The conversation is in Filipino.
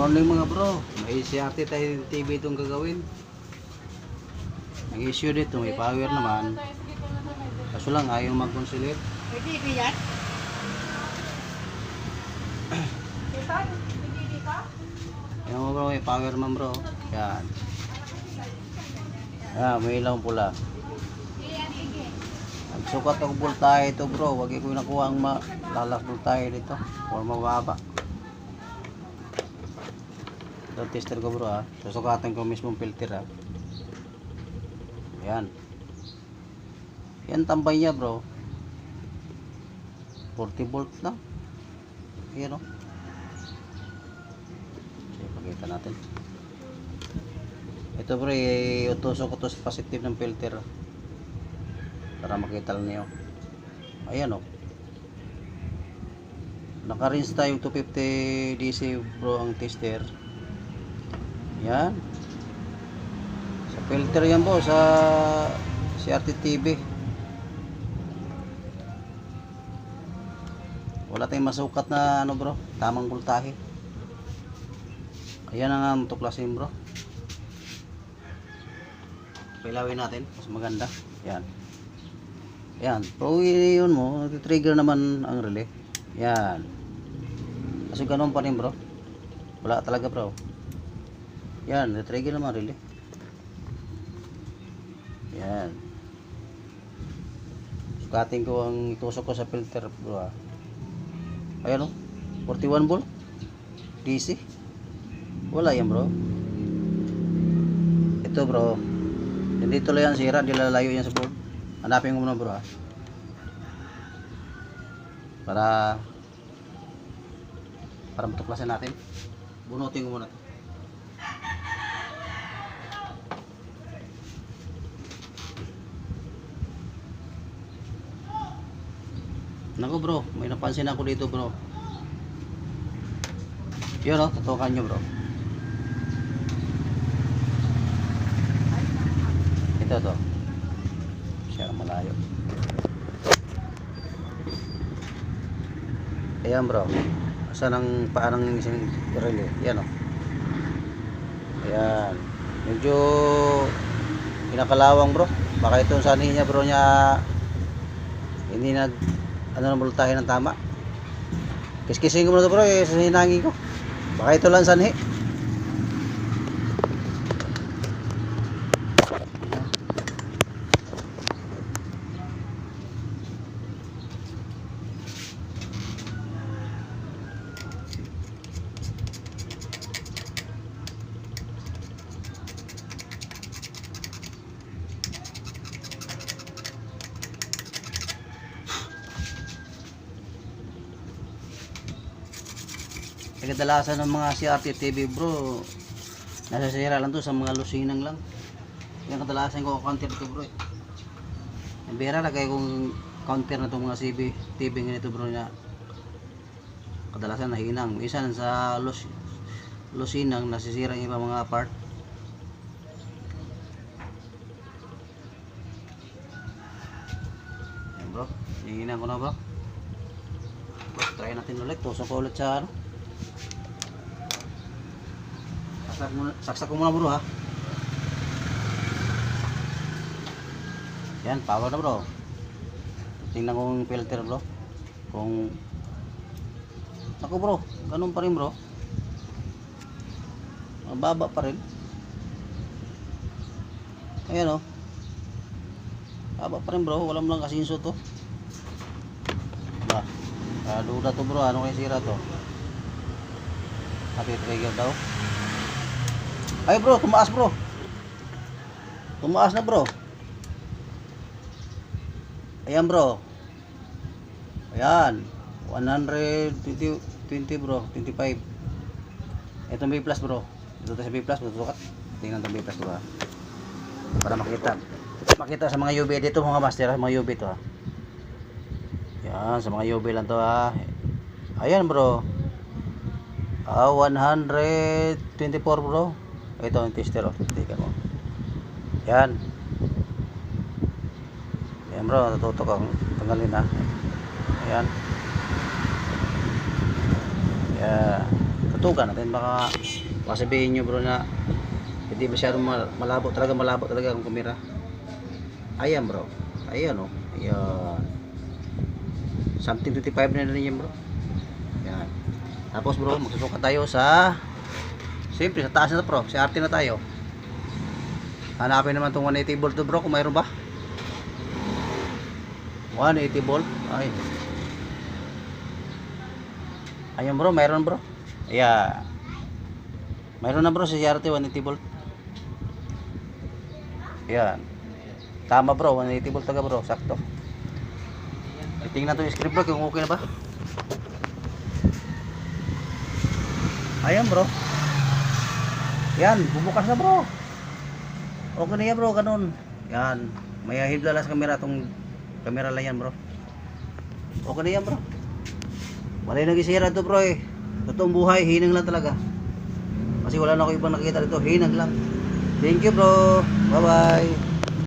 Morning mga bro, may CRT tayo TV itong gagawin. Ang issue dito, may power naman. Kaso lang, ayaw mag-consulate. Pwede ba yan? Yan mo bro, may power man bro. Yan. Yan, may ilang pula. Nagsukat ako voltahe ito bro. Wag ko nakuha ang malalas voltahe dito. Or mababa. Ito tester ko bro ha. Susukatan ko mismo filter ha. Yan. Yan tambay niya bro. 40 volt lang. Yan o. So, pakita natin. Ito bro, iutusok ko to sa positive ng filter. Para makita lang niyo. Ayan o. Naka-rinse tayong 250 DC bro ang tester. Yan. Sa filter yan po sa CRT TV. Wala tayong masukat na ano bro, tamang voltahe. Ayan ang tuklasin bro. Pilawin natin, mas maganda. Yan. Yan, pero yun mo, trigger naman ang relay. Yan. Kasi ganun pa rin bro. Wala talaga bro. Yan, trigger naman relay. Yan. Sukatin ko ang itusok ko sa filter bro ha. Ayan o, 41 volt DC. Wala yan bro. Ito bro, hindi tuloy yan sira, dilalayo yan sa board. Hanapin ko muna bro ha. Para matuklasan natin. Bunutin ko muna. Naku bro, may napansin ako dito bro. Yun o, tutukan nyo bro. Ito to. Siya malayo. Ayan bro. Saan ang paanang isang relay? Yan o. Ayan. Medyo pinakalawang bro. Baka itong sanhi niya bro niya hindi nag ano na voltahe ng tama. Kiskisin ko muna ito bro, sa hinangin ko. Baka ito lang sanhi. Kadalasan ng mga CRT TV bro, nasasira lang to sa mga lusinang lang. Yan kadalasan ko counter to bro. Ang bira lagay kong counter na itong mga TV ganito bro na kadalasan nahinang. Minsan sa lusinang nasisira yung ibang mga part. Yan bro, hihinang ko na bro. Try natin ulit, tusok ko ulit sa ano. Saksak ko muna bro ha. Yan, power na bro. Tingnan ko yung filter bro. Kung ako bro, ganun pa rin bro. Mababa pa rin. Ayan o. Mababa pa rin bro, walang lang kasinso to. Ba, duda to bro, ano kaya sira to? Pati trigger daw. Ay bro, tumaas bro. Tumaas na bro. Ayan bro. Ayan. 120 bro, 25. Ito B plus bro. Ito sa B plus, tutukat. Tingnan itong B plus bro ha. Para makita. Makita sa mga UV dito mga master, mga UV to ha. Yan, sa mga UV lang to ha. Ayan bro. 124 bro. Ito ang tester o. Tingnan mo. Yan. Yan bro. Natutok ang tanggalin ha. Yan. Yan. tutukan natin. Baka sabihin nyo bro na hindi masyadong malabo talaga ang kamera. Ayan bro, ayan o, ayan, something 25 na rin yan bro. Yan. Tapos bro, magsusuka tayo sa, siyempre sa taas na bro, sa RT na tayo. Hanapin naman itong 180 volt to bro, kung mayroon ba. 180 volt, ay. Ayun bro, mayroon bro. Ayan. Mayroon na bro sa CRT 180 volt. Ayan. Tama bro, 180 volt taga bro, sakto. Tingnan to yung script bro kung okay na ba. Ayan bro. Yan, bubukas na bro. Okay na yan bro, ganun. Yan, may hibla sa camera, tong camera lang yan bro. Okay na yan bro. Wala yung nagisira to bro eh. Totoong buhay, hinang lang talaga. Kasi wala na ako ibang nakikita dito, hinang lang. Thank you bro, bye bye.